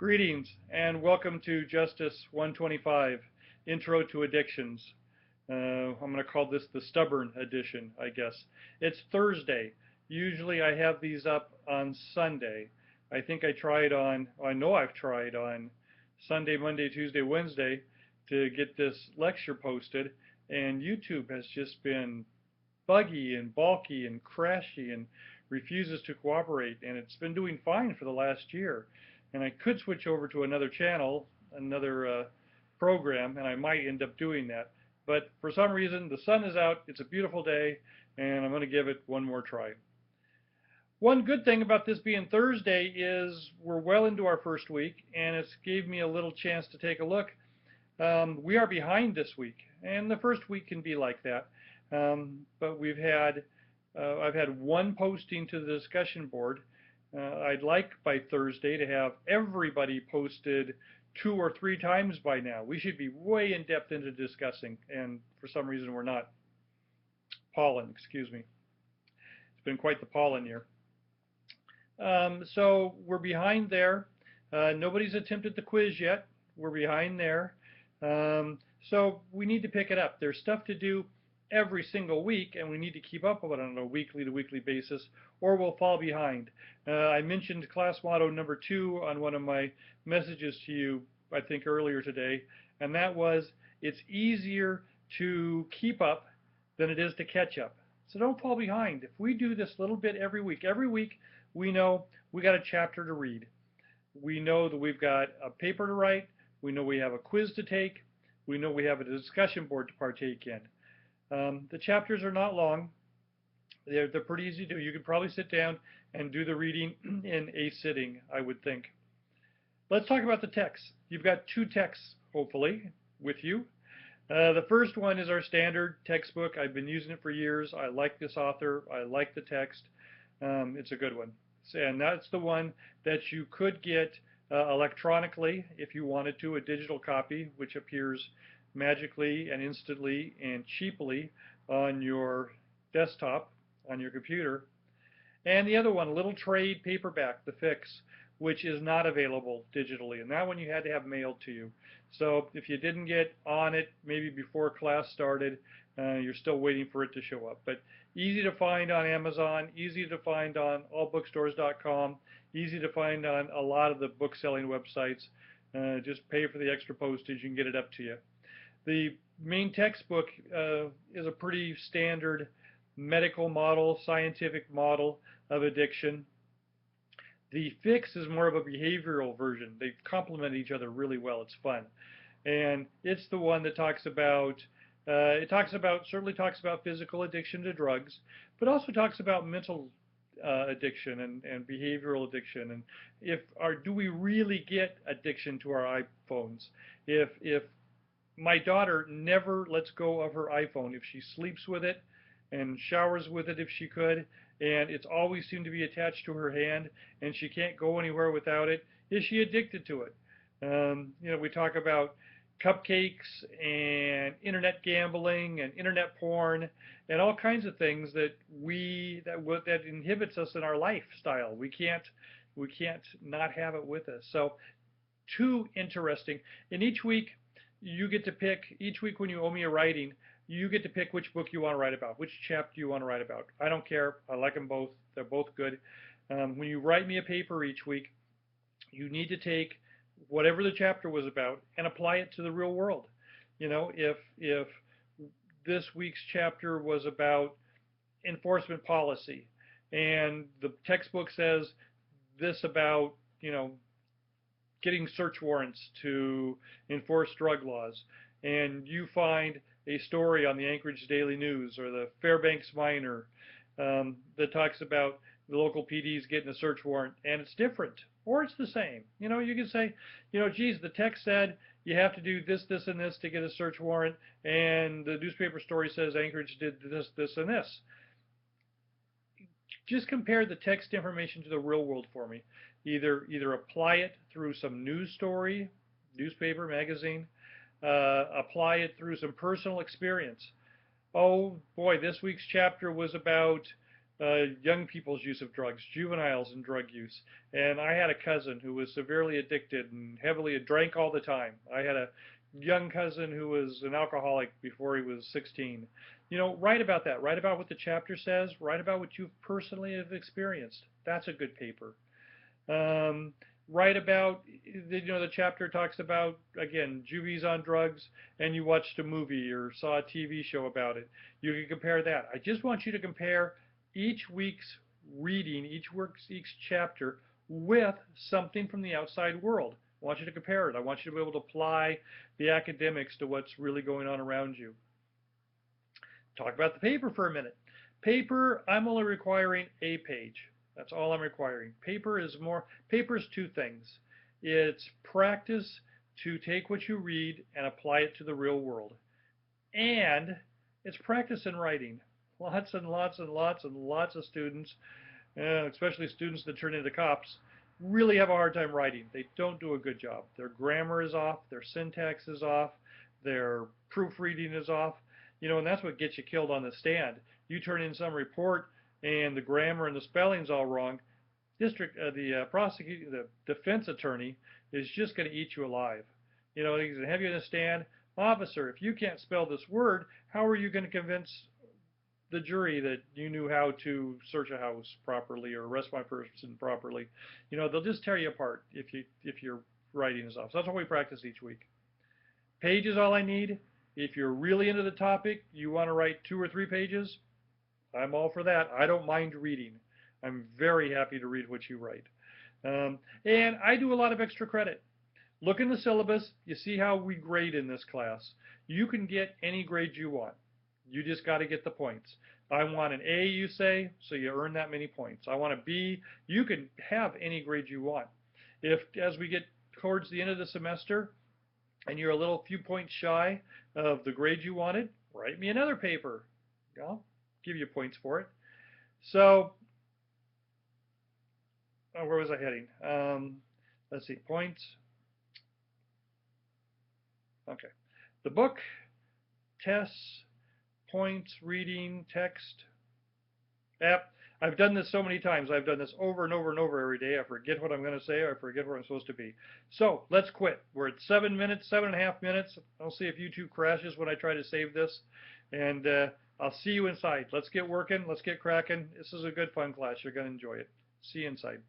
Greetings and welcome to Justice 125, Intro to Addictions. I'm going to call this the stubborn edition, I guess. It's Thursday. Usually I have these up on Sunday. I know I've tried on Sunday, Monday, Tuesday, Wednesday to get this lecture posted, and YouTube has just been buggy and bulky and crashy and refuses to cooperate, and it's been doing fine for the last year. And I could switch over to another channel, another program, and I might end up doing that. But for some reason, the sun is out, it's a beautiful day, and I'm going to give it one more try. One good thing about this being Thursday is we're well into our first week, and it's gave me a little chance to take a look. We are behind this week, and the first week can be like that. But I've had one posting to the discussion board. I'd like by Thursday to have everybody posted 2 or 3 times by now. We should be way in depth into discussing, and for some reason we're not. Pollen, excuse me. It's been quite the pollen year. So we're behind there. Nobody's attempted the quiz yet. We're behind there. So we need to pick it up. There's stuff to do every single week, and we need to keep up with it on a weekly to weekly basis, or we'll fall behind. I mentioned class motto number 2 on one of my messages to you, I think earlier today, and that was, it's easier to keep up than it is to catch up. So don't fall behind. If we do this little bit every week we know we got a chapter to read. We know that we've got a paper to write. We know we have a quiz to take. We know we have a discussion board to partake in. The chapters are not long. They're pretty easy to do. You could probably sit down and do the reading in a sitting, I would think. Let's talk about the texts. You've got 2 texts, hopefully, with you. The first one is our standard textbook. I've been using it for years. I like this author. I like the text. It's a good one. And that's the one that you could get electronically if you wanted to, a digital copy, which appears magically and instantly and cheaply on your desktop, on your computer. And the other one, a little trade paperback, The Fix, which is not available digitally. And that one you had to have mailed to you. So if you didn't get on it maybe before class started, you're still waiting for it to show up. But easy to find on Amazon, easy to find on allbookstores.com, easy to find on a lot of the book selling websites. Just pay for the extra postage and get it up to you. The main textbook is a pretty standard medical model, scientific model of addiction. The Fix is more of a behavioral version. They complement each other really well. It's fun. And it's the one that talks about, certainly talks about physical addiction to drugs, but also talks about mental addiction and behavioral addiction. And do we really get addiction to our iPhones? If my daughter never lets go of her iPhone. If she sleeps with it and showers with it if she could, and it's always seemed to be attached to her hand, and she can't go anywhere without it, is she addicted to it? We talk about cupcakes and internet gambling and internet porn and all kinds of things that inhibits us in our lifestyle. We can't not have it with us. So too interesting. And each week you get to pick, each week when you owe me a writing, you get to pick which book you want to write about, which chapter you want to write about. I don't care. I like them both. They're both good. When you write me a paper each week, you need to take whatever the chapter was about and apply it to the real world. If this week's chapter was about enforcement policy and the textbook says this about, getting search warrants to enforce drug laws, and you find a story on the Anchorage Daily News or the Fairbanks Miner that talks about the local PDs getting a search warrant, and it's different, or it's the same. You can say, geez, the text said you have to do this, this, and this to get a search warrant, and the newspaper story says Anchorage did this, this, and this. Just compare the text information to the real world for me. Either apply it through some news story, newspaper, magazine, apply it through some personal experience. Oh boy, this week's chapter was about young people's use of drugs, juveniles and drug use. And I had a cousin who was severely addicted and heavily drank all the time. I had a young cousin who was an alcoholic before he was 16. You know, write about that. Write about what the chapter says. Write about what you personally have experienced. That's a good paper. Um, Write about, the chapter talks about, again, juvies on drugs, and you watched a movie or saw a TV show about it. You can compare that. I just want you to compare each week's reading, each chapter with something from the outside world. I want you to compare it. I want you to be able to apply the academics to what's really going on around you. Talk about the paper for a minute. Paper, I'm only requiring a page. That's all I'm requiring. Paper is two things. It's practice to take what you read and apply it to the real world. And it's practice in writing. Lots and lots and lots and lots of students, especially students that turn into cops, really have a hard time writing. They don't do a good job. Their grammar is off, their syntax is off, their proofreading is off, and that's what gets you killed on the stand. You turn in some report and the grammar and the spelling's all wrong. The defense attorney is just going to eat you alive. He's going to have you in the stand. Officer, if you can't spell this word, how are you going to convince the jury that you knew how to search a house properly or arrest my person properly? They'll just tear you apart if your writing is off. So that's what we practice each week. Page is all I need. If you're really into the topic, you want to write 2 or 3 pages, I'm all for that. I don't mind reading. I'm very happy to read what you write. And I do a lot of extra credit. Look in the syllabus. You see how we grade in this class. You can get any grade you want. You just got to get the points. I want an A, you say, so you earn that many points. I want a B. You can have any grade you want. If, as we get towards the end of the semester, and you're a little few points shy of the grade you wanted, write me another paper. I'll give you points for it. So, where was I heading? Let's see, points. Okay. The book, tests, points, reading, text. Yep. I've done this so many times. I've done this over and over and over every day. I forget what I'm going to say. I forget where I'm supposed to be. So let's quit. We're at 7 minutes, 7.5 minutes. I'll see if YouTube crashes when I try to save this. And I'll see you inside. Let's get working. Let's get cracking. This is a good fun class. You're going to enjoy it. See you inside.